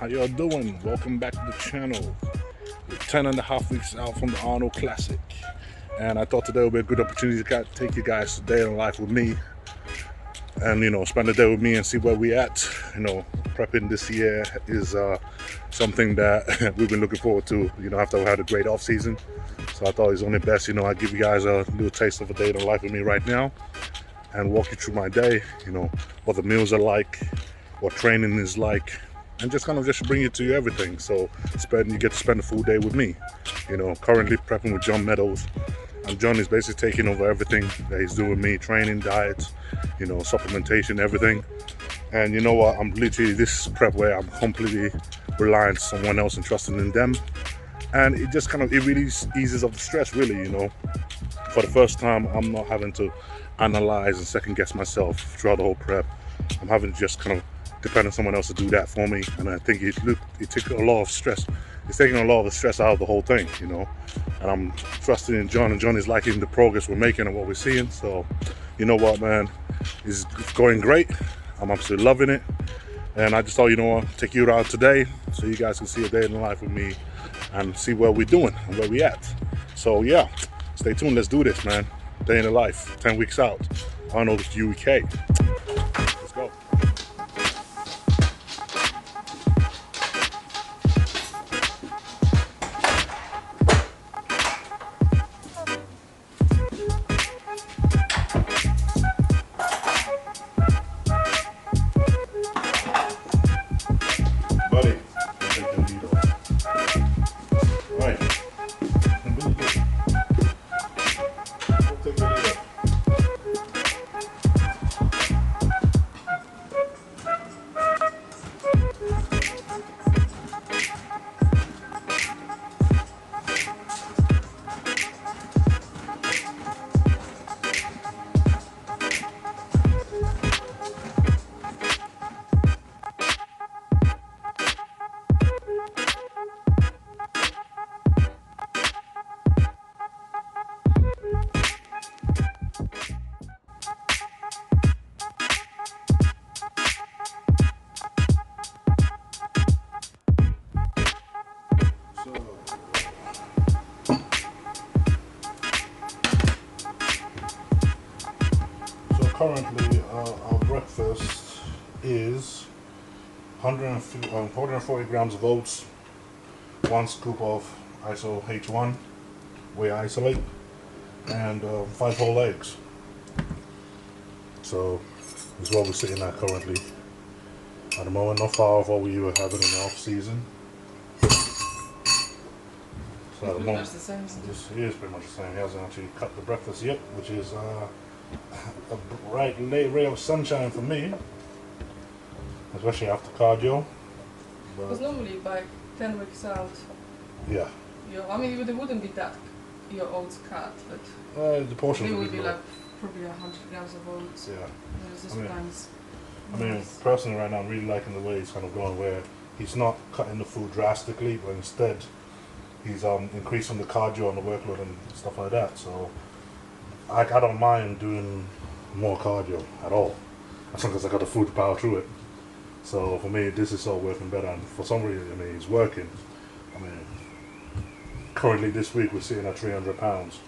how y'all doing? Welcome back to the channel. We're 10.5 weeks out from the Arnold Classic, and I thought today would be a good opportunity to take you guys to day in life with me, and spend the day with me and see where we at. Prepping this year is something that we've been looking forward to, after we had a great off season. So I thought it was only best, I give you guys a little taste of a day in life with me right now and walk you through my day, what the meals are like, what training is like, and just bring you to everything. So you get to spend a full day with me. Currently prepping with John Meadows, and John is basically taking over everything that he's doing with me: training, diets, supplementation, everything. And you know what, I'm literally this prep where I'm completely relying on someone else and trusting in them, and it just it really eases up the stress, really. For the first time, I'm not having to analyze and second guess myself throughout the whole prep. I'm having to just depend on someone else to do that for me, and I think it took a lot of stress. It's taking a lot of the stress out of the whole thing, and I'm trusting in John, and John is liking the progress we're making and what we're seeing. So you know what, man, it's going great. I'm absolutely loving it, and I just thought, take you out today so you guys can see a day in the life with me and see where we're doing and where we at. So yeah, stay tuned. Let's do this, man. Day in the life, 10 weeks out, Arnold UK. Let's go. Buddy, take the lead off. All right. Take the lead off. So currently our breakfast is 140 grams of oats, 1 scoop of ISO H1 whey isolate, and 5 whole eggs. So this is what we're sitting at currently at the moment, not far off what we were having in the off season. So at the moment, this is pretty much the same. He hasn't actually cut the breakfast yet, which is a bright late ray of sunshine for me, especially after cardio. Because normally by 10 weeks out, yeah, I mean it wouldn't be that your oats cut, but the portion it would be like probably 100 grams of oats. Yeah, I mean, personally right now I'm really liking the way he's going, where he's not cutting the food drastically, but instead he's increasing the cardio and the workload and stuff like that. So I don't mind doing more cardio at all, as long as I got the food to power through it. So for me, this is all working better, and for some reason, it's working. Currently this week we're sitting at 300 pounds.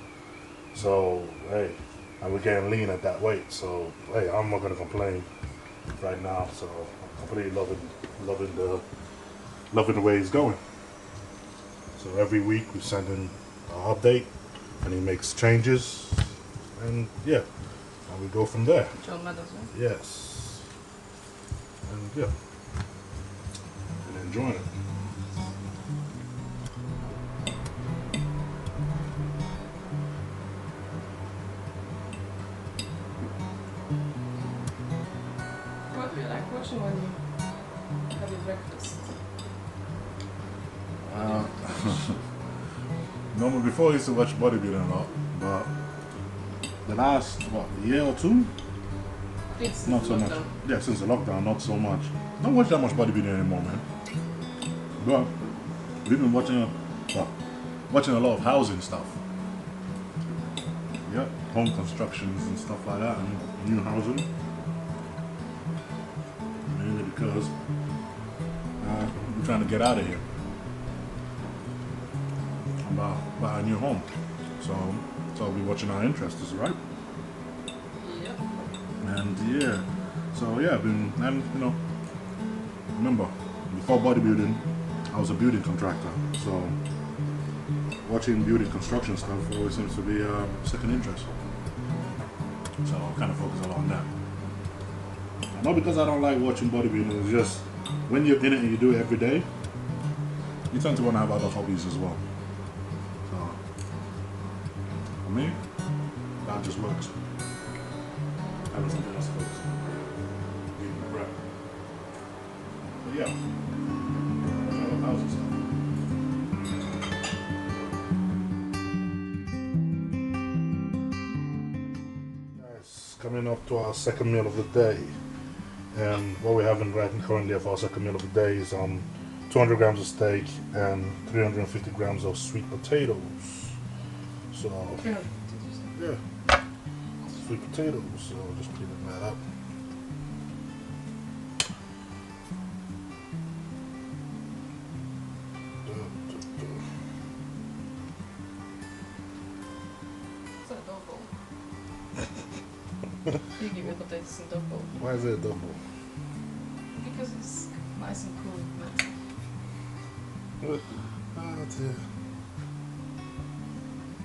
So hey, and we're getting lean at that weight. So hey, I'm not gonna complain right now. So I'm completely loving the way he's going. So every week we send him an update, and he makes changes, and yeah, and we go from there. John Meadows, right? Yes. And yeah, and enjoying it. What do you like watching when you have your breakfast? Normally before I used to watch bodybuilding a lot, but the last year or two, It's not so much. Yeah, since the lockdown, not so much. Don't watch that much bodybuilding anymore, man. But we've been watching a lot of housing stuff. Yep, home constructions and stuff like that, and new housing. Mainly because We're trying to get out of here. Buy a new home. So we'll be watching our interests, right? Yep. And yeah, so yeah, and you know, remember, before bodybuilding, I was a building contractor. So watching building construction stuff always seems to be a second interest. So I kind of focus a lot on that. And not because I don't like watching bodybuilding, it's just when you're in it and you do it every day, you tend to want to have other hobbies as well. So for me, that just works. Having something else to focus on. Eating my bread. But yeah, how's it stuff? Coming up to our second meal of the day, and what we're having right currently for our second meal of the day is 200 grams of steak and 350 grams of sweet potatoes. So yeah, sweet potatoes. So just cleaning that up. You give me potatoes in double. Why is it double? Because it's nice and cool. Dear.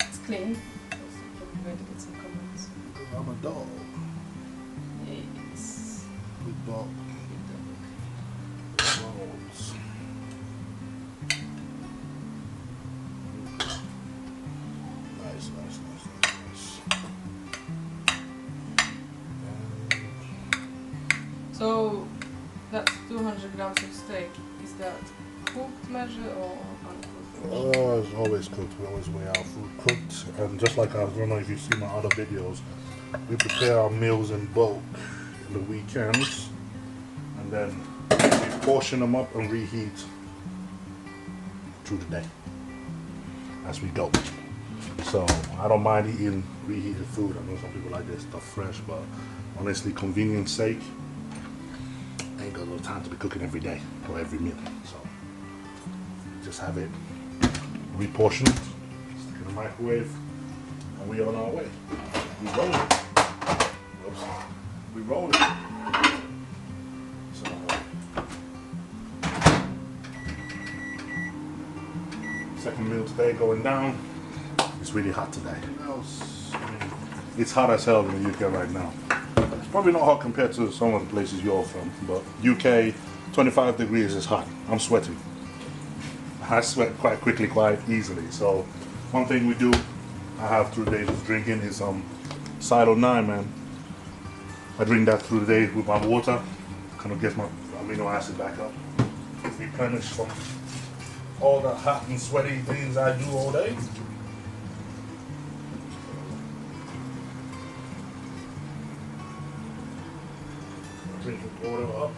It's clean. Also, probably going to get some comments. I'm a dog. Yes. Good dog. Good dog. Rolls. Nice. So that's 200 grams of steak. Is that cooked measure or uncooked? It's always cooked. We always weigh our food cooked. And just like I don't know if you've seen my other videos, we prepare our meals in bulk in the weekends, and then we portion them up and reheat through the day as we go. So I don't mind eating reheated food. I know some people like their stuff fresh, but honestly, convenience sake, I ain't got no time to be cooking every day or every meal. So just have it reportioned, stick it in the microwave, and we on our way. We roll it. Oops. We roll it. So second meal today going down. It's really hot today. It's hot as hell in the UK right now. It's probably not hot compared to some of the places you're from, but UK 25 degrees is hot. I'm sweating. I sweat quite quickly, quite easily. So one thing we do, I have through the day of drinking is Silo 9, man. I drink that through the day with my water, kind of gets my amino acid back up, replenish from all the hot and sweaty things I do all day. Drink the water up.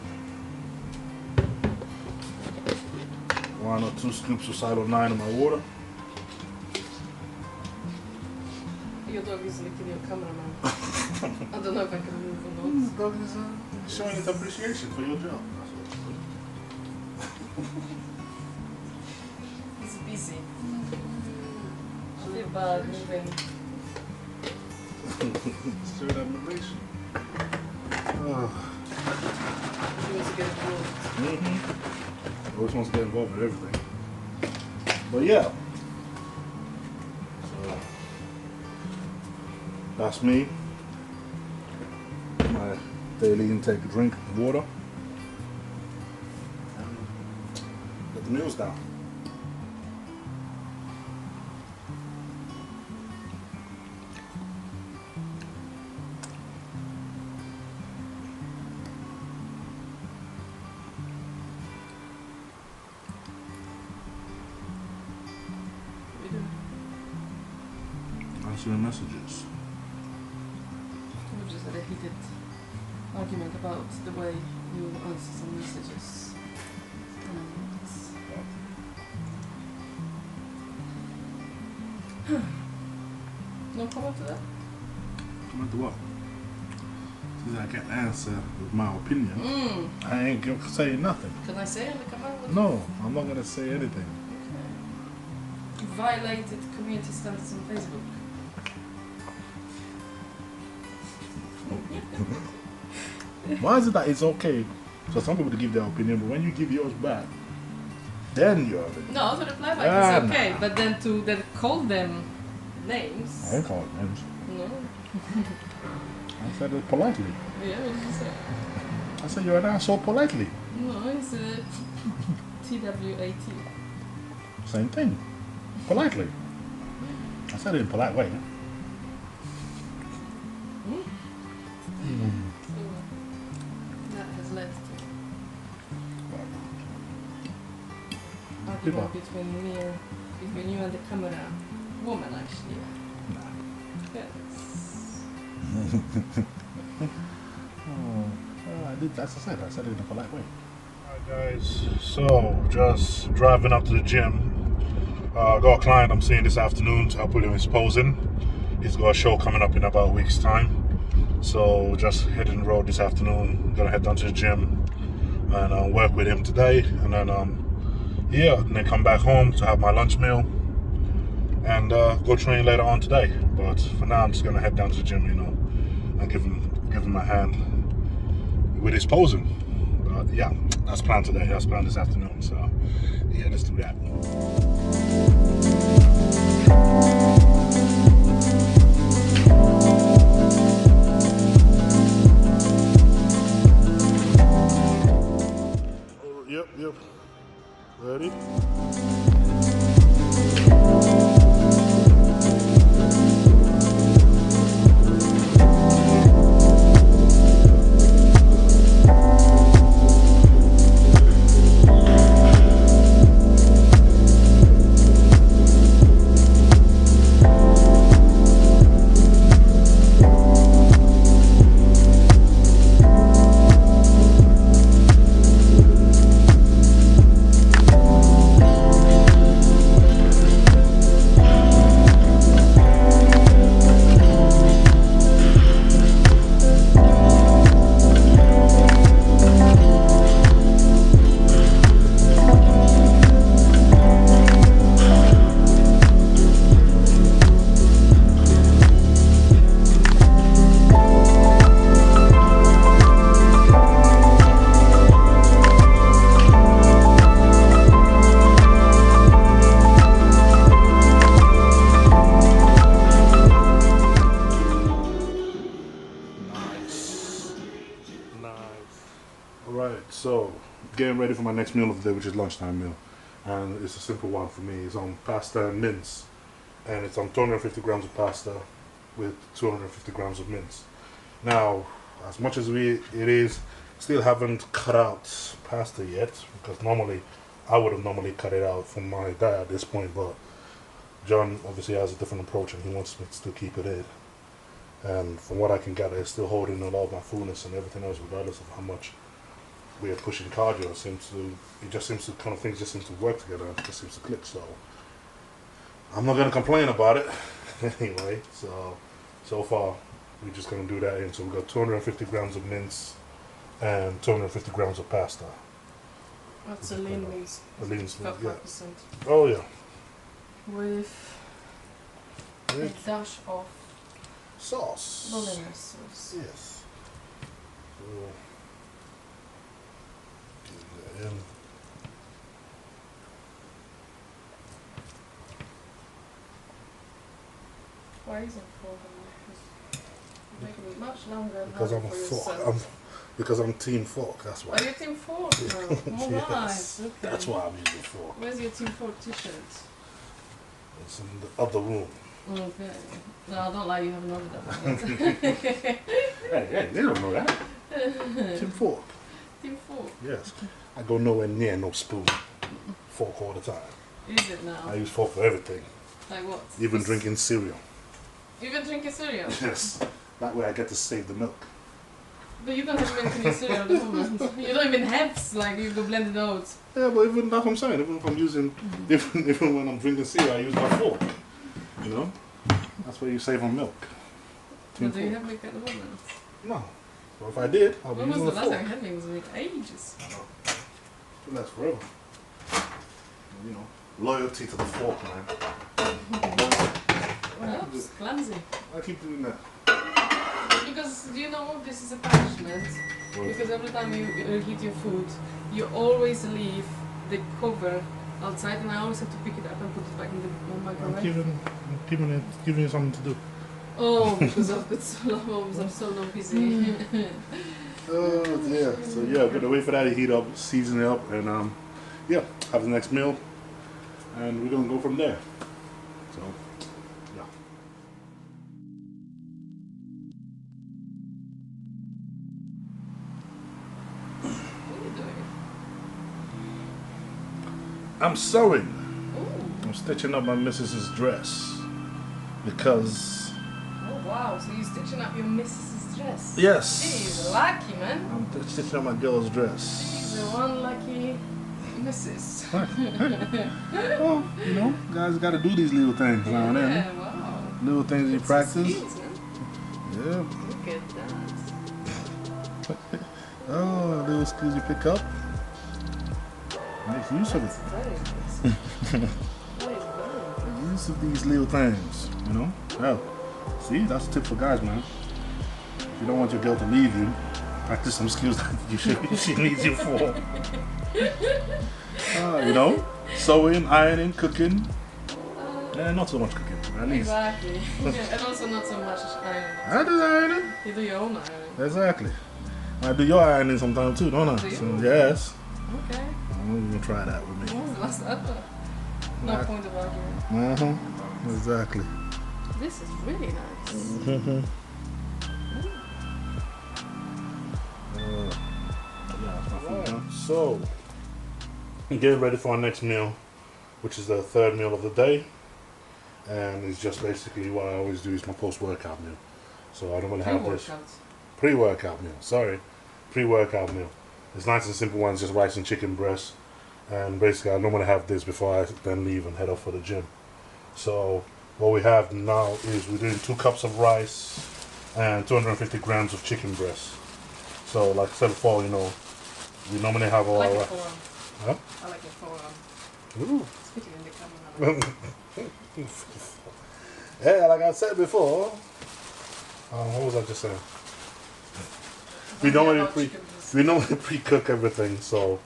1 or 2 scoops of Silo 9 in my water. Your dog is licking your cameraman. I don't know if I can move or not. The dog is showing its appreciation for your job. He's busy. I feel bad moving. Showing admiration. He wants to get involved. Always wants to get involved with everything. But yeah. So that's me. My daily intake of drink of water. And get the meals down. Answering messages. We just had a heated argument about the way you answer some messages. No comment to that? Comment to what? I can answer with my opinion. I ain't gonna say nothing. Can I say on the camera? No, I'm not gonna say anything. Okay. Violated community standards on Facebook. Why is it that it's okay for some people to give their opinion, but when you give yours back, then you're it? No, to reply back is okay, but then to then call them names. I ain't call it names. No. I said it politely. Yeah, what did you say? I said you're an asshole politely. No, it's TWAT. Same thing. Politely. I said it in a polite way. So that has led to argument between you and the camera woman, actually. Yes. I said it in a polite way. Alright guys, so just driving up to the gym. Got a client I'm seeing this afternoon to help with his posing. He's got a show coming up in about a week's time. So just heading the road this afternoon. Gonna head down to the gym and work with him today, and then and then come back home to have my lunch meal and go train later on today. But for now, I'm just gonna head down to the gym, you know, and give him a hand with his posing. But yeah, that's planned today. That's planned this afternoon. So yeah, let's do that. Yep. Ready? Alright, so getting ready for my next meal of the day, which is lunchtime meal, and it's a simple one for me. It's on pasta and mince, and it's on 250 grams of pasta with 250 grams of mince. Now, as much as it is, still haven't cut out pasta yet, because normally I would have cut it out for my diet at this point, but John obviously has a different approach and he wants me to still keep it in. And from what I can gather, it's still holding a lot of my fullness and everything else, regardless of how much we are pushing cardio. Things just seem to work together and it just seems to click. So I'm not gonna complain about it anyway. So far we're just gonna do that. And so we got 250 grams of mince and 250 grams of pasta. That's a lean mince. A lean mince, yeah. 5%. Oh yeah. With a dash of sauce. bolognese sauce. Yes. So, get that in. Why is it for making it much longer? Because I'm a fork. Because I'm team fork. That's why. Are you team fork now? All Yes. right. Okay. That's why I'm using fork. Where's your team fork t-shirt? It's in the other room. Okay. No, don't lie. You haven't ordered that. Hey, they don't know that. Team fork. Team fork. Yes. I go nowhere near no spoon. Fork all the time. Is it now? I use fork for everything. Like what? Even drinking cereal. Even drinking cereal? Yes. That way I get to save the milk. But you don't have milk in your cereal at the moment. You don't even have, like, you go blend it out. Yeah, but even that's what I'm saying. Even if I'm using, even when I'm drinking cereal, I use my fork. You know, that's where you save on milk. But do you have milk at the moment? No. So if I did, I'll be When was using the the last fork. time I had me? It was like ages. It lasts forever. You know, loyalty to the fork, man. Oops, clumsy. I keep doing that. Because, do you know, this is a punishment. Because every time you heat your food, you always leave the cover outside, and I always have to pick it up and put it back in the microwave. I'm giving you something to do. Oh, because I've got so long, I'm so long busy. Oh dear. So yeah, we're gonna wait for that to heat up, season it up, and yeah, have the next meal, and we're gonna go from there. So yeah. What are you doing? I'm sewing. Ooh. I'm stitching up my missus's dress because Oh wow, so you're stitching up your missus's dress? yes, She's lucky, man. I'm stitching up my girl's dress. She's the one lucky missus. Well, you know, guys got to do these little things now and then. Yeah, wow. Little things you It's practice. skills, man. Yeah. Look at that. Oh, little skills you pick up. Make use of it. Very impressive. Very, very impressive. Make use of these little things, you know. Well, see, that's a tip for guys, man. If you don't want your girl to leave you, practice some skills that she needs you for. You know, sewing, ironing, cooking, and not so much cooking, at least. Exactly. And also not so much ironing. I do ironing. You do your own ironing. Exactly. I do your ironing sometimes too, don't I? Do you? So, yes. Okay. I'm gonna try that with me. When was the last ever? No Right. point of arguing. Exactly. This is really nice. Yeah, that's my food now. So, getting ready for our next meal, which is the third meal of the day, and it's just basically what I always do is my post-workout meal. So I don't want to have this pre-workout meal. Sorry, pre-workout meal. It's nice and simple one, just rice and chicken breast, and basically I don't want to have this before I then leave and head off for the gym. So what we have now is we're doing 2 cups of rice and 250 grams of chicken breast. So like I said before, you know, we normally have I all like our your forearm. Huh? I like your forearm. Ooh. Speaking in the camera. Yeah, like I said before. What was I just saying? We normally pre-cook everything, so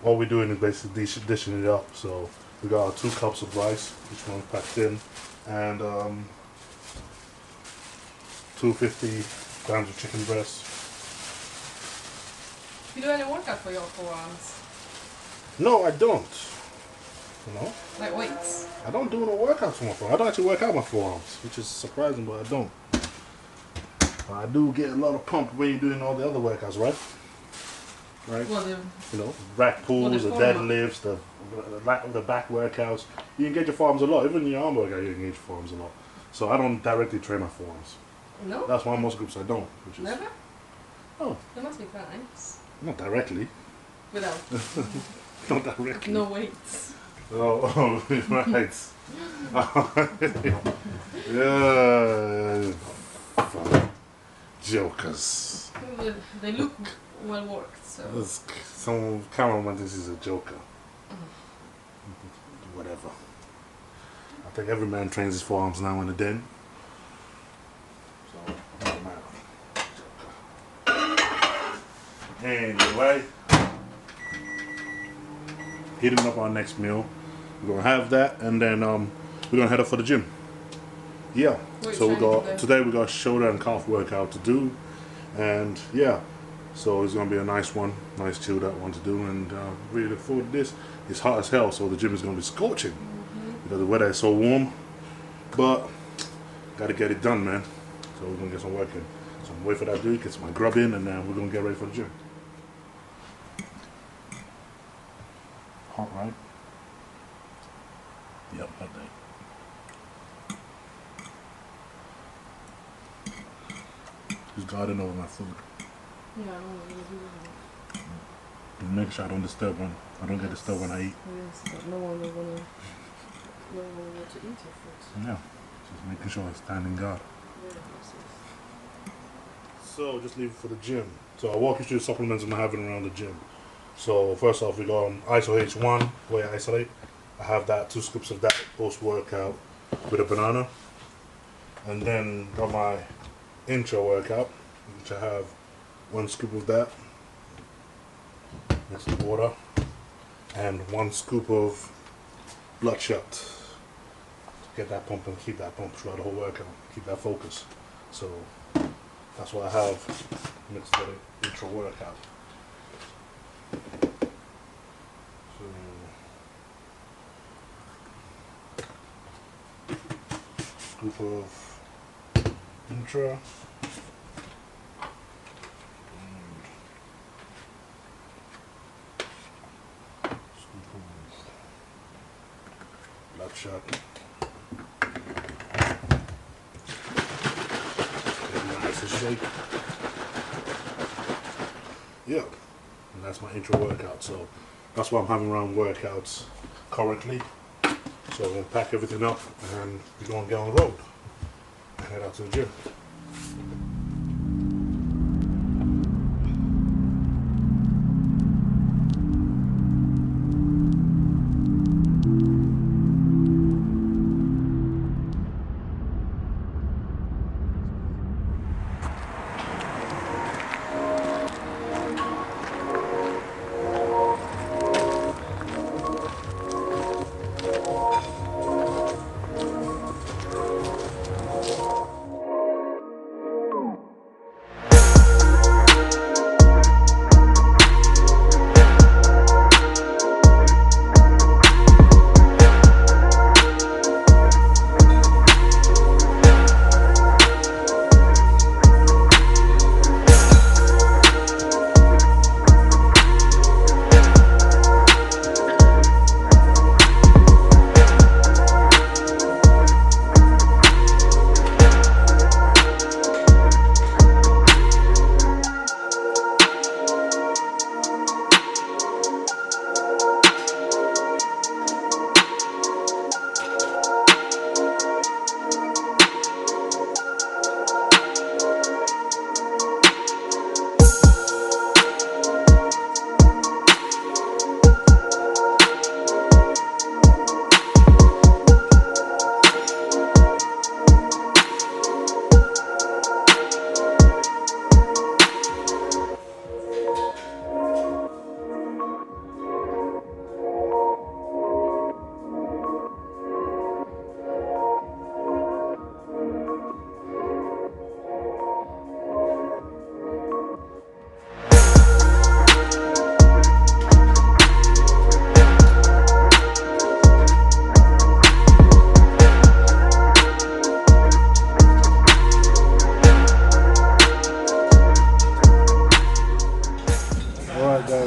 all we're doing is basically dishing it up. So we got our 2 cups of rice, each one packed in, and 250 grams of chicken breast. You do any workout for your forearms? No, I don't. You know, Like weights? I don't do no workouts for my forearms. I don't actually work out my forearms, which is surprising, but I don't. I do get a lot of pump when you're doing all the other workouts, right? Right? Well, You know, rack pulls, the deadlifts, the back workouts. You can get your forearms a lot. Even in your arm workout, you can get your forearms a lot. So I don't directly train my forearms. no? That's why most groups I don't. Which is, Never? Oh, There must be times. not directly. Without. Not directly. No weights. Oh, right. Yeah. Jokers. They look well worked, so. Some cameraman thinks he's a joker. Whatever. I think every man trains his forearms now and then. So, doesn't matter. Anyway, heating up our next meal. We're gonna have that, and then we're gonna head up for the gym. Yeah. So today we got shoulder and calf workout to do, and yeah. So it's gonna be a nice one, nice chilled out one to do, and really look forward to this. It's hot as hell, so the gym is gonna be scorching because the weather is so warm. But gotta get it done, man. So we're gonna get some work in. So I'm waiting for that to do, get some grub in, and then we're gonna get ready for the gym. Hot, right? Yep, hot day. Just guarding over my food. Yeah, I don't really do that. Make sure I don't disturb when I don't get disturbed when I eat. Yes, but no one will want to eat your food. Yeah, just making sure I stand in guard. Very impressive. So just leave it for the gym. So I'll walk you through the supplements I'm having around the gym. So first off, we got ISO H1 whey isolate. I have that, 2 scoops of that post workout with a banana. And then got my intra-workout, which I have 1 scoop of that mixed with water, and 1 scoop of BLOODSHOT to get that pump and keep that pump throughout the whole workout, keep that focus. So that's what I have mixed with the intra-workout. Scoop of intra. BLOODSHOT. Nice and shake. Yeah, and that's my intro workout. So that's what I'm having around workouts currently. So I'm gonna pack everything up and we're gonna get on the road and head out to the gym.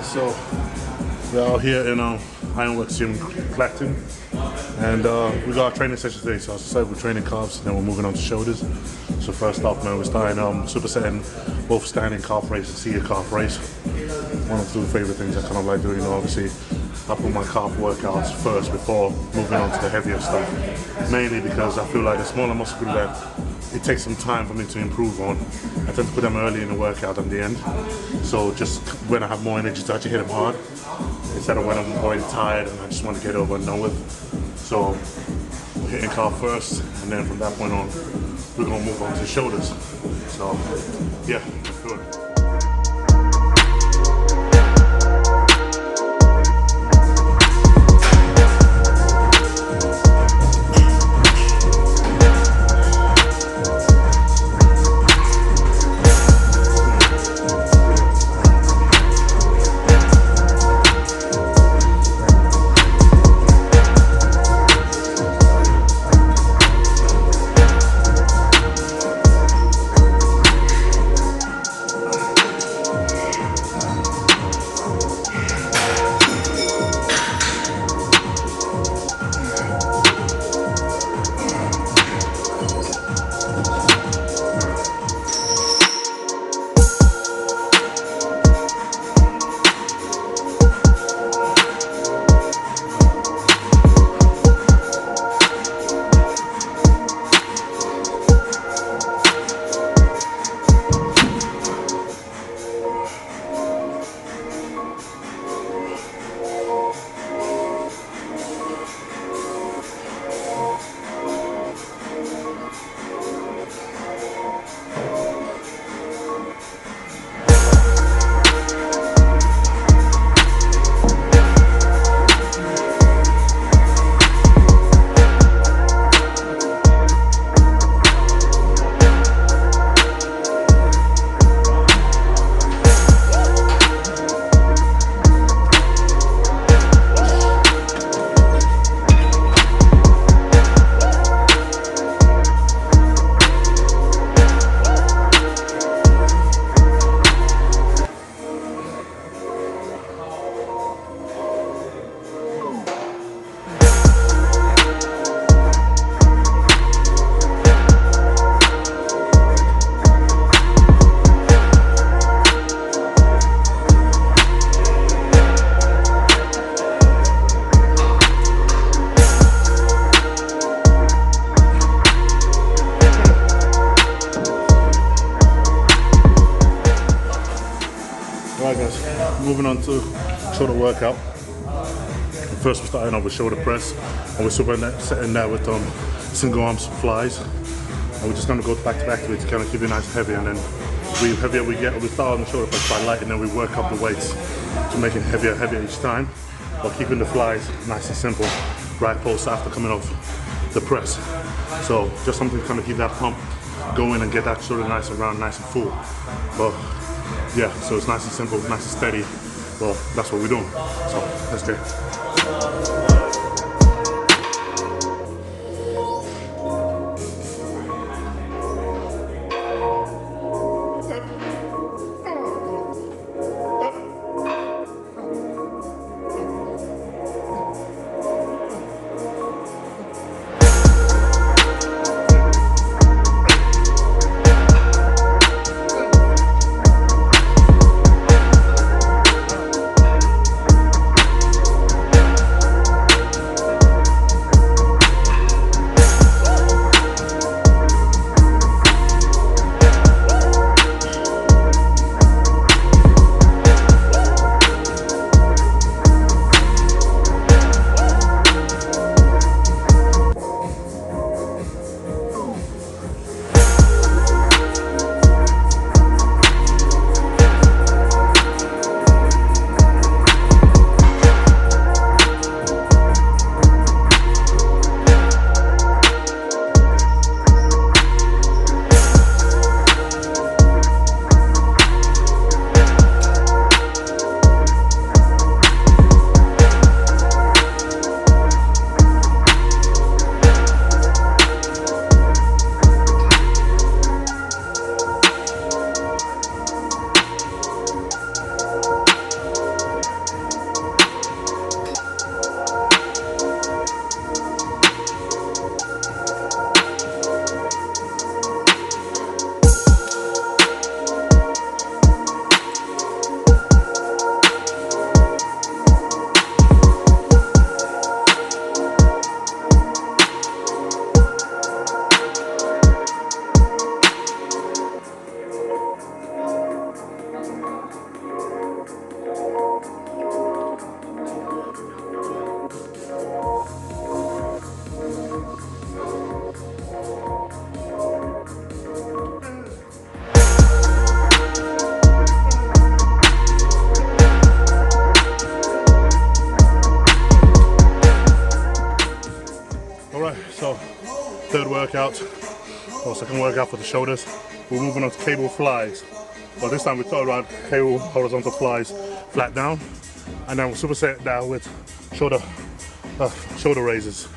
So we're out here in Ironworks Gym Clacton, and we got our training session today. So as I said, we're training calves, and then we're moving on to shoulders. So first off, now we're starting supersetting both standing calf raise and seated calf raise. One of the favorite things I kind of like doing. Obviously, I put my calf workouts first before moving on to the heavier stuff. Mainly because I feel like the smaller muscle group that it takes some time for me to improve on. I tend to put them early in the workout than the end. So just when I have more energy to actually hit them hard, instead of when I'm already tired and I just want to get over and done with. So we're hitting calf first, and then from that point on, we're gonna move on to shoulders. So yeah, let's do it. moving on to shoulder workout. First we're starting off with shoulder press, and we're setting that with single arms flies. And we're just going to go back to back to it to kind of keep it nice and heavy, and then the heavier we get, we start on the shoulder press quite light, and then we work up the weights to make it heavier each time, while keeping the flies nice and simple right post after coming off the press. So just something to kind of keep that pump going and get that shoulder nice and round, nice and full. But yeah, so it's nice and simple, nice and steady. Well, that's what we're doing. So let's get it. So third workout, or second workout for the shoulders. We're moving on to cable flies. Well, this time we thought about cable horizontal flies flat down, and then we'll superset that with shoulder raises.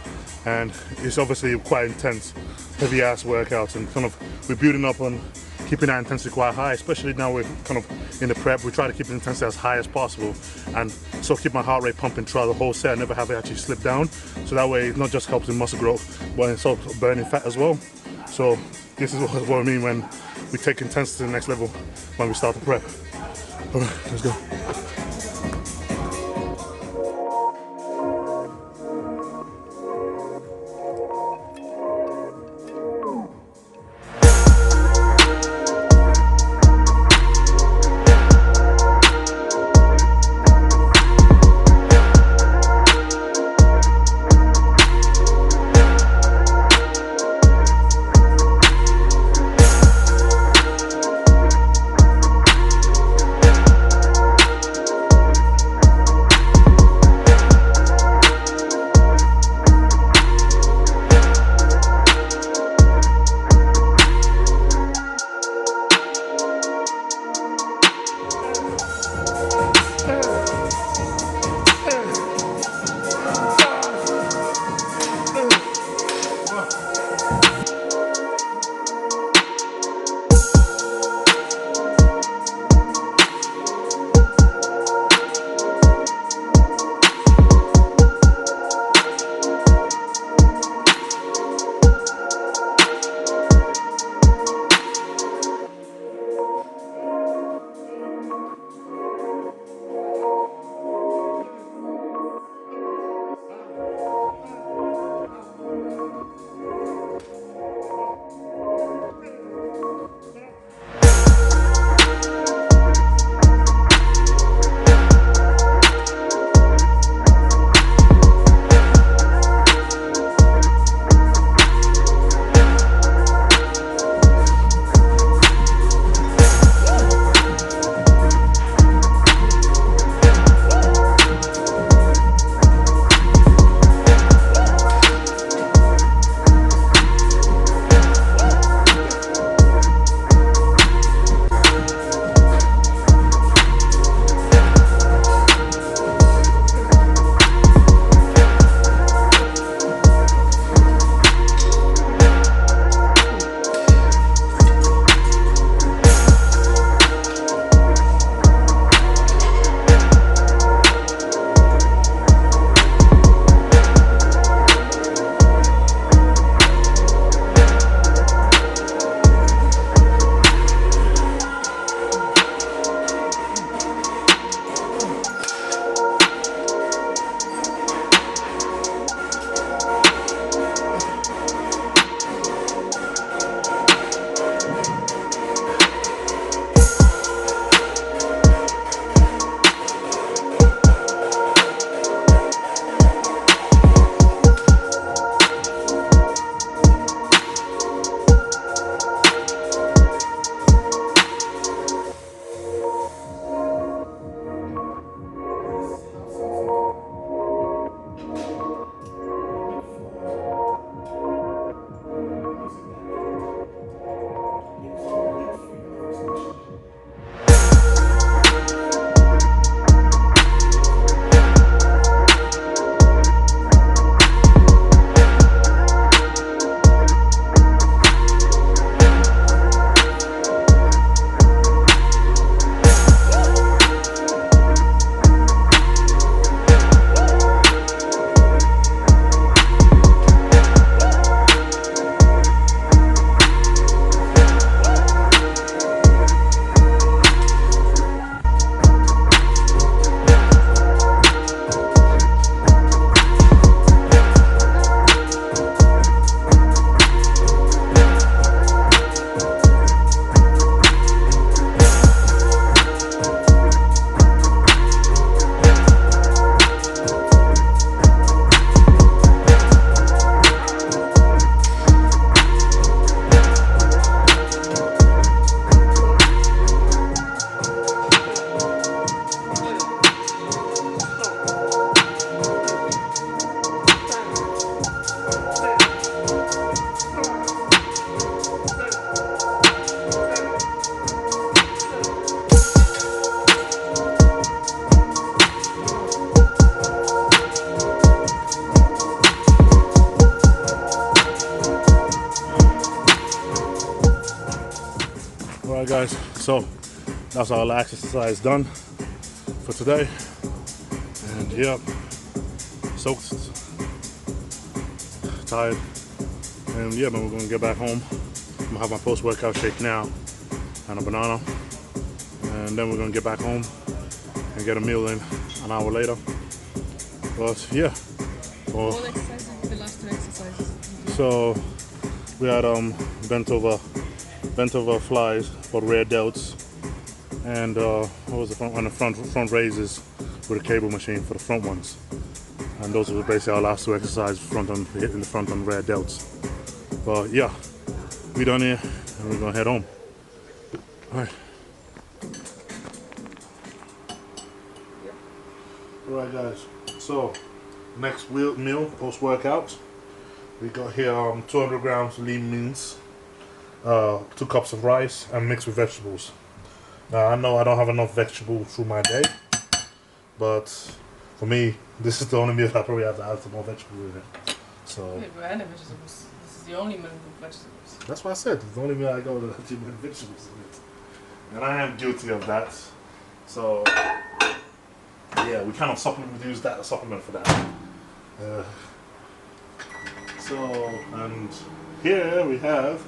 And it's obviously quite intense, heavy ass workouts, and kind of we're building up on keeping that intensity quite high, especially now we're kind of in the prep. We try to keep the intensity as high as possible, and so keep my heart rate pumping throughout the whole set. I never have it actually slip down, so that way it not just helps in muscle growth, but it's also burning fat as well. So this is what I mean when we take intensity to the next level when we start the prep. All right, let's go. Alright guys, so that's our last exercise done for today. And yeah, soaked, tired. And yeah, man, we're gonna get back home. I'm gonna have my post-workout shake now and a banana. And then we're gonna get back home and get a meal in an hour later. But yeah. What exercises were the last two exercises? So we had bent over flies for rear delts, and what was the front raises with a cable machine for the front ones. And those were basically our last two exercises, hitting the front on rear delts. But yeah, we done here and we're gonna head home. Alright. Alright guys, so next meal post-workout, we got here 200 grams lean mince, 2 cups of rice, and mixed with vegetables. Now I know I don't have enough vegetables through my day, but for me, this is the only meal I probably have to add some more vegetables in it. So. Wait, but any vegetables? This is the only meal with vegetables. That's what I said. It's the only meal I go to actually with vegetables in it, and I am guilty of that. So. Yeah, we kind of use that supplement for that. And here we have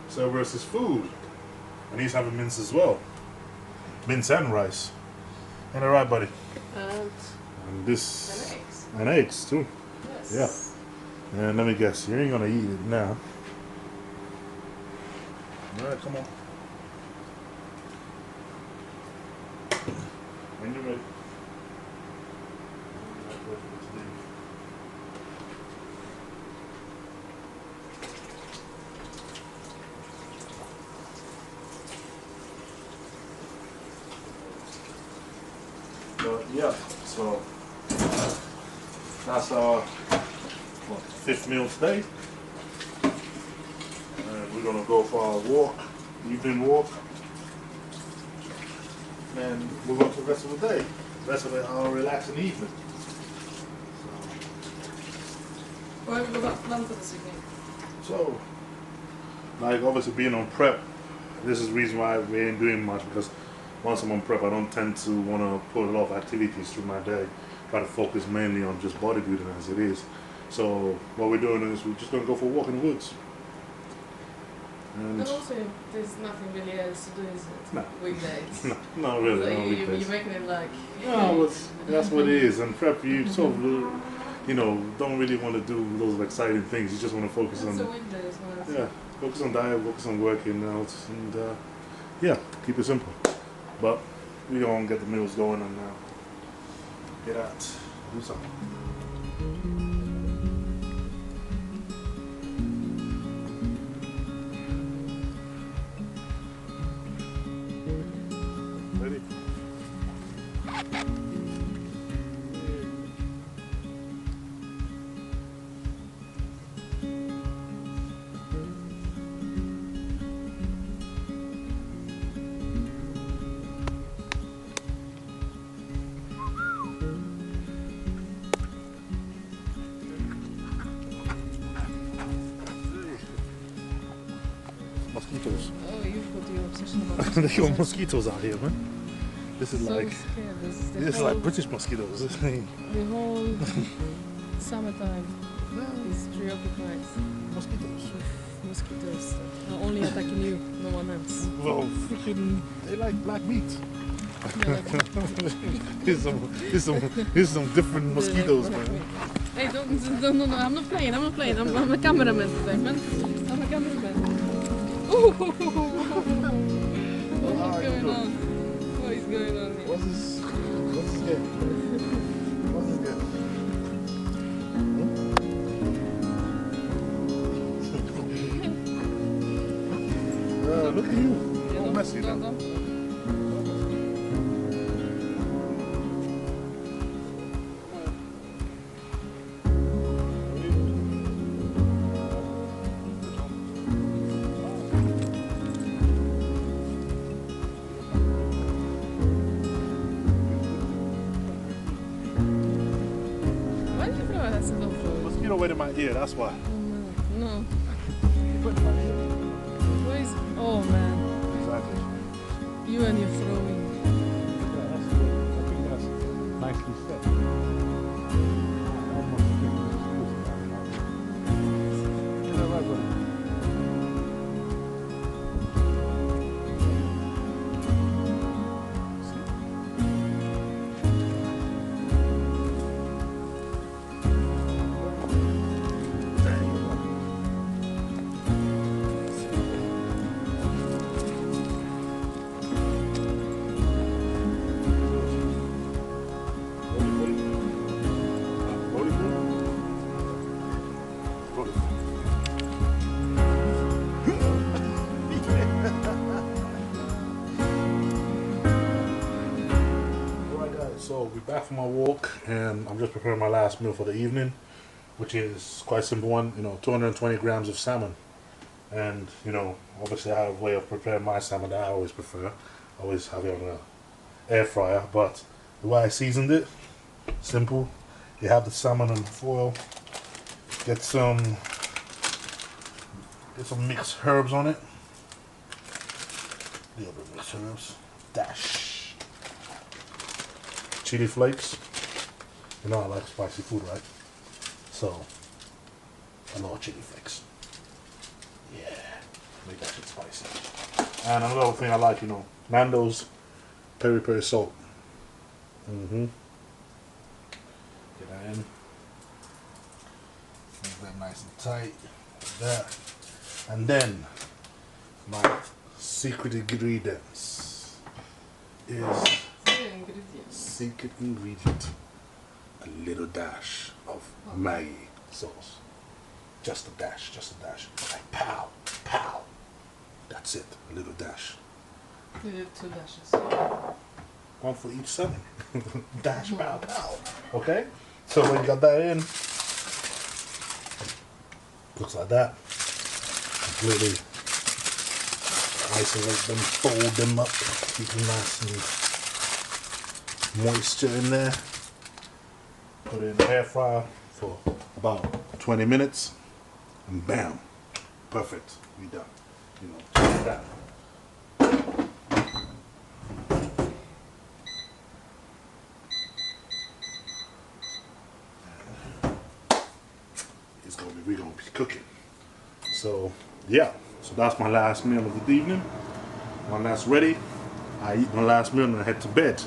Cerberus's food, and he's having mince as well, mince and rice. Ain't that right, buddy? And this and eggs too. Yes. Yeah. And let me guess, you ain't gonna eat it now. All right, come on. When you're ready. Yeah, so that's our 5th meal today. And we're gonna go for our walk, evening walk. And we're going for the rest of the day. The rest of it, our relaxing evening. What have you got planned for this evening? So, like obviously being on prep, this is the reason why we ain't doing much, because once I'm on prep, I don't tend to want to put a lot of activities through my day. Try to focus mainly on just bodybuilding as it is. So what we're doing is we're just going to go for a walk in the woods. And also, there's nothing really else to do, is it? No. Weekdays. No, not really. So no weekdays. you're making it like... No, but that's what it is. And prep, you sort of, you know, don't really want to do those exciting things. You just want to focus on... It's a weekday as well. Yeah, focus on diet, focus on working out, and yeah, keep it simple. But we're going to get the meals going and get out, do something. Ready? Mosquitoes. Oh, you've got your obsession about They got mosquitoes out here, man. This is so like scared. this is like British mosquitoes. The whole summertime is preoccupied. Mosquitoes. Mosquitoes are only attacking you, no one else. Well, freaking, they like black meat. Here's some different mosquitoes, man. Hey, no, I'm not playing. I'm a cameraman today, man. I'm a cameraman. Oh, what is going on? What is going on here? What's this game? What's this game? Look at you. All messy now. Mosquito went in my ear, that's why. Oh no. Where is... Oh man. Exactly. You and your throwing. Yeah, that's good. I think that's nicely set. Almost is that right, buddy? So we're back from our walk, and I'm just preparing my last meal for the evening, which is quite a simple one. 220 grams of salmon, and obviously I have a way of preparing my salmon that I always prefer. I always have it on an air fryer, but the way I seasoned it, simple. You have the salmon and foil. Get some mixed herbs on it. A little bit of mixed herbs. Dash. Chili flakes. I like spicy food, right? So, a lot of chili flakes. Yeah, make that shit spicy. And another thing I like, Nando's peri-peri salt. Get that in. Make that nice and tight. Like that. And then, my secret ingredients is secret ingredient, a little dash of Maggi sauce. Just a dash, like pow, pow. That's it, a little dash. You did 2 dashes. One for each serving. Dash, pow, pow. Okay? So when you got that in, looks like that. Completely isolate them, fold them up, keep them nice and moisture in there. Put it in the air fryer for about 20 minutes, and bam, perfect. We done. Just like that. We're gonna be cooking. So yeah. So that's my last meal of the evening. When that's ready, I eat my last meal and I head to bed.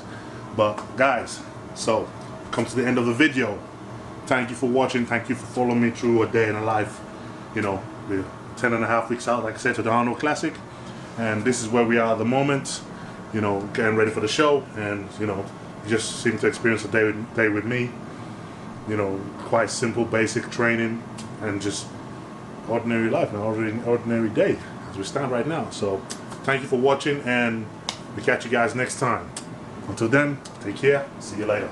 But guys, so come to the end of the video. Thank you for watching. Thank you for following me through a day in a life. We're 10.5 weeks out, like I said, to the Arnold Classic, and this is where we are at the moment. Getting ready for the show, and you just seem to experience a day with me. Quite simple, basic training, and just ordinary life, an ordinary day as we stand right now. So thank you for watching, and we catch you guys next time. Until then, take care. See you later.